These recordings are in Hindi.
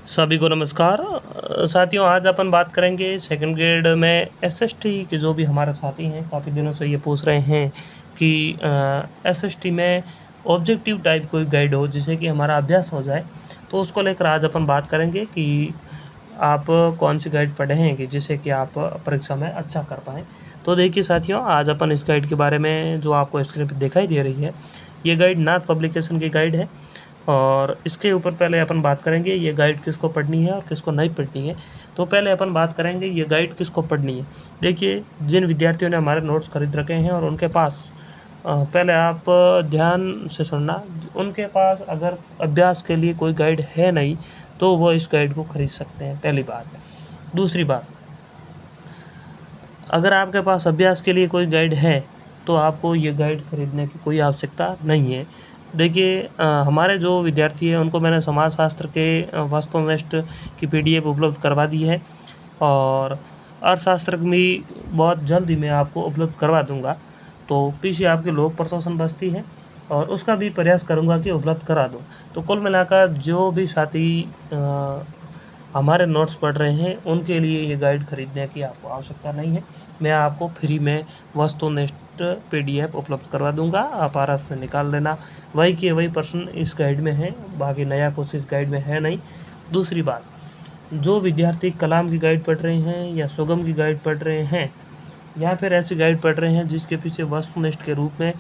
सभी को नमस्कार। साथियों, आज अपन बात करेंगे सेकंड ग्रेड में एसएसटी के जो भी हमारे साथी हैं काफ़ी दिनों से ये पूछ रहे हैं कि एसएसटी में ऑब्जेक्टिव टाइप कोई गाइड हो जिससे कि हमारा अभ्यास हो जाए। तो उसको लेकर आज अपन बात करेंगे कि आप कौन सी गाइड पढ़े हैं कि जिससे कि आप परीक्षा में अच्छा कर पाएँ। तो देखिए साथियों, आज अपन इस गाइड के बारे में जो आपको स्क्रीन पर दिखाई दे रही है, ये गाइड नाथ पब्लिकेशन की गाइड है। और इसके ऊपर पहले अपन बात करेंगे ये गाइड किसको पढ़नी है और किसको नहीं पढ़नी है। तो पहले अपन बात करेंगे ये गाइड किसको पढ़नी है। देखिए, जिन विद्यार्थियों ने हमारे नोट्स खरीद रखे हैं और उनके पास पहले आप ध्यान से सुनना, उनके पास अगर अभ्यास के लिए कोई गाइड है नहीं तो वो इस गाइड को खरीद सकते हैं, पहली बात। दूसरी बात, अगर आपके पास अभ्यास के लिए कोई गाइड है तो आपको ये गाइड खरीदने की कोई आवश्यकता नहीं है। देखिए, हमारे जो विद्यार्थी हैं उनको मैंने समाजशास्त्र के वस्तुनिष्ठ की पीडीएफ उपलब्ध करवा दी है और अर्थशास्त्र की भी बहुत जल्द ही मैं आपको उपलब्ध करवा दूंगा। तो पीछे आपकी लोक प्रशासन बस्ती है और उसका भी प्रयास करूंगा कि उपलब्ध करा दूं। तो कुल मिलाकर जो भी साथी हमारे नोट्स पढ़ रहे हैं उनके लिए ये गाइड खरीदने की आपको आवश्यकता नहीं है। मैं आपको फ्री में वस्तुनिष्ठ पीडीएफ उपलब्ध करवा दूंगा, आप आराम से निकाल लेना। वही के वही प्रश्न इस गाइड में है, बाकी नया कुछ इस गाइड में है नहीं। दूसरी बात, जो विद्यार्थी कलाम की गाइड पढ़ रहे हैं या सुगम की गाइड पढ़ रहे हैं या फिर ऐसी गाइड पढ़ रहे हैं जिसके पीछे वस्तुनिष्ठ के रूप में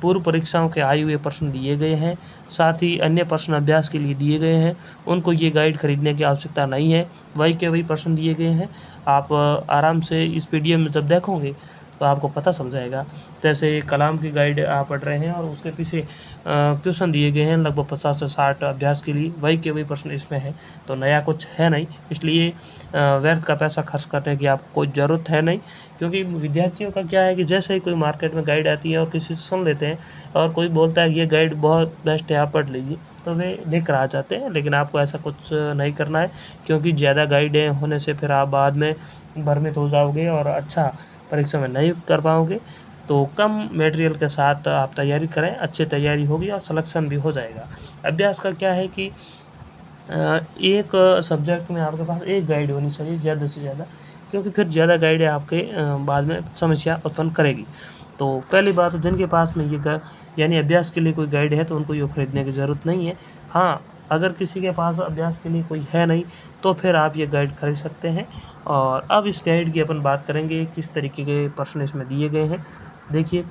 पूर्व परीक्षाओं के आए हुए प्रश्न दिए गए हैं, साथ ही अन्य प्रश्न अभ्यास के लिए दिए गए हैं, उनको ये गाइड खरीदने की आवश्यकता नहीं है। वही के वही प्रश्न दिए गए हैं। आप आराम से इस पीडीएफ में जब देखोगे तो आपको पता चल जाएगा। जैसे कलाम की गाइड आप पढ़ रहे हैं और उसके पीछे क्वेश्चन दिए गए हैं लगभग 50 से 60 अभ्यास के लिए, वही के वही प्रश्न इसमें है। तो नया कुछ है नहीं, इसलिए व्यर्थ का पैसा खर्च करने की आपको कोई ज़रूरत है नहीं। क्योंकि विद्यार्थियों का क्या है कि जैसे ही कोई मार्केट में गाइड आती है और किसी से सुन लेते हैं और कोई बोलता है कि ये गाइड बहुत बेस्ट है, आप पढ़ लीजिए, तो वे लेकर आ जाते हैं। लेकिन आपको ऐसा कुछ नहीं करना है, क्योंकि ज़्यादा गाइडें होने से फिर आप बाद में भ्रमित हो जाओगे और अच्छा परीक्षा में नहीं कर पाओगे। तो कम मटेरियल के साथ आप तैयारी करें, अच्छी तैयारी होगी और सिलेक्शन भी हो जाएगा। अभ्यास का क्या है कि एक सब्जेक्ट में आपके पास एक गाइड होनी चाहिए ज़्यादा से ज़्यादा, क्योंकि फिर ज़्यादा गाइड आपके बाद में समस्या उत्पन्न करेगी। तो पहली बात, जिनके पास में ये यानी अभ्यास के लिए कोई गाइड है तो उनको ये खरीदने की ज़रूरत नहीं है। हाँ, अगर किसी के पास अभ्यास के लिए कोई है नहीं तो फिर आप ये गाइड खरीद सकते हैं। और अब इस गाइड की अपन बात करेंगे किस तरीके के प्रश्न इसमें दिए गए हैं। देखिए,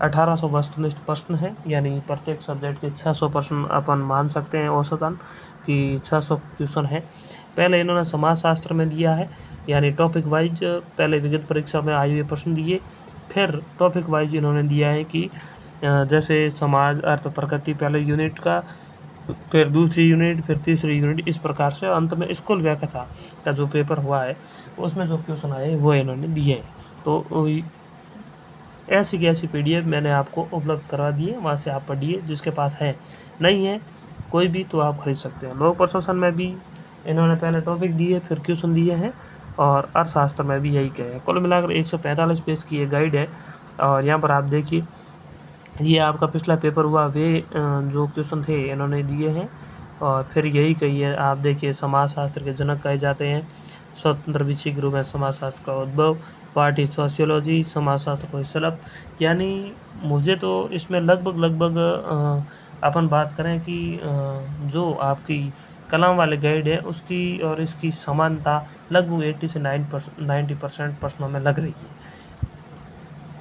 1800 वस्तुनिष्ठ प्रश्न है, यानी प्रत्येक सब्जेक्ट के 600 प्रश्न अपन मान सकते हैं औसतन कि 600 क्वेश्चन है। पहले इन्होंने समाजशास्त्र में दिया है, यानी टॉपिक वाइज पहले विगत परीक्षा में आए हुए प्रश्न दिए, फिर टॉपिक वाइज इन्होंने दिया है कि जैसे समाज अर्थ प्रकृति पहले यूनिट का, फिर दूसरी यूनिट, फिर तीसरी यूनिट, इस प्रकार से अंत में स्कूल व्याख्या का जो पेपर हुआ है उसमें जो क्वेश्चन आए वो इन्होंने दिए हैं। तो ऐसी की ऐसी पीडीएफ मैंने आपको उपलब्ध करवा दी है, वहाँ से आप पढ़िए। जिसके पास है, नहीं है कोई भी, तो आप खरीद सकते हैं। लोक प्रशासन में भी इन्होंने पहले टॉपिक दिए फिर क्वेश्चन दिए हैं और अर्थशास्त्र में भी यही कहे। कुल मिलाकर 145 पेज की ये गाइड है। और यहाँ पर आप देखिए, ये आपका पिछला पेपर हुआ, वे जो क्वेश्चन थे इन्होंने दिए हैं और फिर यही कही है। आप देखिए, समाजशास्त्र के जनक कहे जाते हैं, स्वतंत्र विषय के रूप में समाजशास्त्र का उद्भव, पार्टी सोशियोलॉजी, समाजशास्त्र को सलब। यानी मुझे तो इसमें लगभग अपन बात करें कि जो आपकी कलाम वाले गाइड है उसकी और इसकी समानता लगभग 80 से 90% प्रश्नों में लग रही है।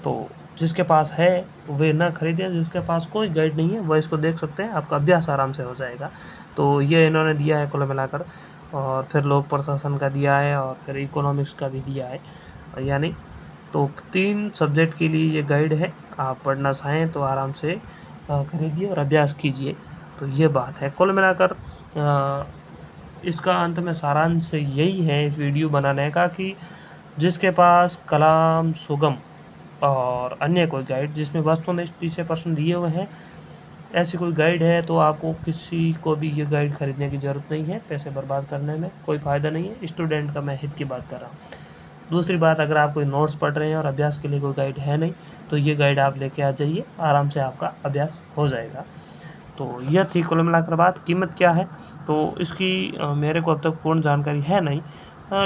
तो जिसके पास है वे ना खरीदें, जिसके पास कोई गाइड नहीं है वह इसको देख सकते हैं, आपका अभ्यास आराम से हो जाएगा। तो ये इन्होंने दिया है कुल मिलाकर। और फिर लोक प्रशासन का दिया है और फिर इकोनॉमिक्स का भी दिया है, यानी तो 3 सब्जेक्ट के लिए ये गाइड है। आप पढ़ना चाहें तो आराम से खरीदिए और अभ्यास कीजिए। तो ये बात है कुल मिलाकर। इसका अंत में सारांश यही है इस वीडियो बनाने का कि जिसके पास कलाम, सुगम और अन्य कोई गाइड जिसमें वस्तुनिष्ठ से प्रश्न दिए हुए हैं, ऐसी कोई गाइड है तो आपको किसी को भी ये गाइड खरीदने की ज़रूरत नहीं है। पैसे बर्बाद करने में कोई फ़ायदा नहीं है। स्टूडेंट का मैं हित की बात कर रहा हूँ। दूसरी बात, अगर आप कोई नोट्स पढ़ रहे हैं और अभ्यास के लिए कोई गाइड है नहीं तो ये गाइड आप लेके आ जाइए, आराम से आपका अभ्यास हो जाएगा। तो यह थी कुल मिलाकर बात। कीमत क्या है तो इसकी मेरे को अब तक पूर्ण जानकारी है नहीं,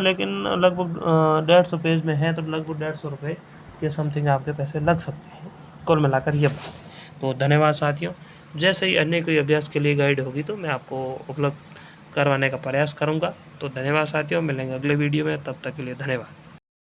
लेकिन लगभग 150 पेज में है, तो लगभग 150 रुपये के समथिंग आपके पैसे लग सकते हैं, कुल मिलाकर ये बात। तो धन्यवाद साथियों। जैसे ही अन्य कोई अभ्यास के लिए गाइड होगी तो मैं आपको उपलब्ध करवाने का प्रयास करूँगा। तो धन्यवाद साथियों, मिलेंगे अगले वीडियो में, तब तक के लिए धन्यवाद।